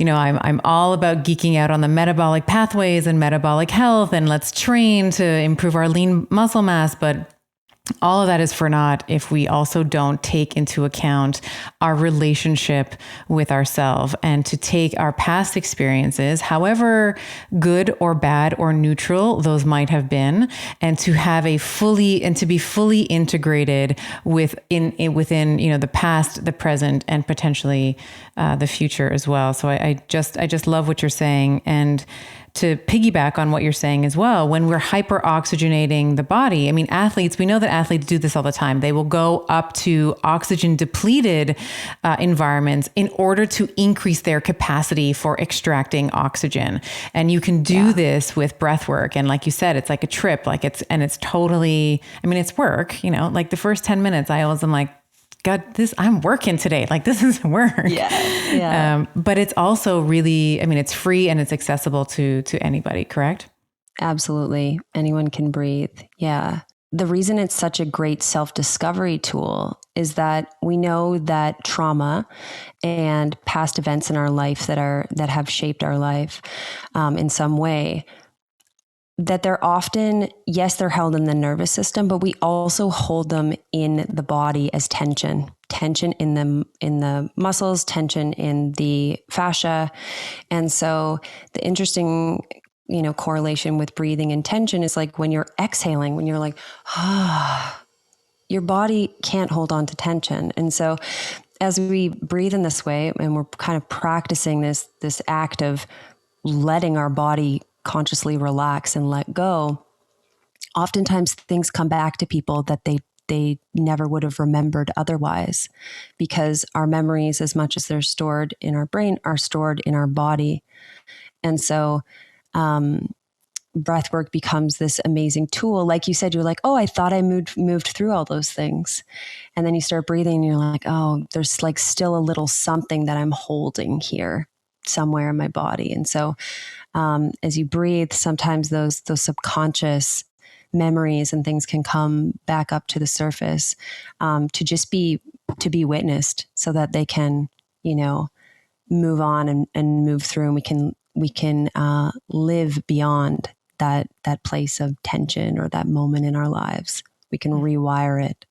I'm all about geeking out on the metabolic pathways and metabolic health, and let's train to improve our lean muscle mass. But all of that is for naught if we also don't take into account our relationship with ourselves, and to take our past experiences, however good or bad or neutral those might have been, and to be fully integrated within the past, the present, and potentially the future as well. So I just love what you're saying. And to piggyback on what you're saying as well, when we're hyperoxygenating the body, I mean, we know that athletes do this all the time. They will go up to oxygen depleted environments in order to increase their capacity for extracting oxygen. And you can do this with breath work. And like you said, it's like a trip, it's totally, I mean, it's work, like the first 10 minutes, I always am like, God, I'm working today. Like, this is work. Yeah. But it's also really, I mean, it's free and it's accessible to anybody, correct? Absolutely. Anyone can breathe. Yeah. The reason it's such a great self-discovery tool is that we know that trauma and past events in our life that have shaped our life in some way, that they're often, yes, they're held in the nervous system, but we also hold them in the body as tension in the muscles, tension in the fascia. And so the interesting, correlation with breathing and tension is like when you're exhaling, when you're like, your body can't hold on to tension. And so as we breathe in this way, and we're kind of practicing this act of letting our body consciously relax and let go, oftentimes things come back to people that they never would have remembered otherwise, because our memories, as much as they're stored in our brain, are stored in our body. And so breath work becomes this amazing tool. Like you said, you're like, oh, I thought I moved through all those things. And then you start breathing and you're like, oh, there's like still a little something that I'm holding here somewhere in my body. And so as you breathe, sometimes those subconscious memories and things can come back up to the surface to just be witnessed, so that they can, move on and move through, and we can live beyond that place of tension or that moment in our lives. We can rewire it.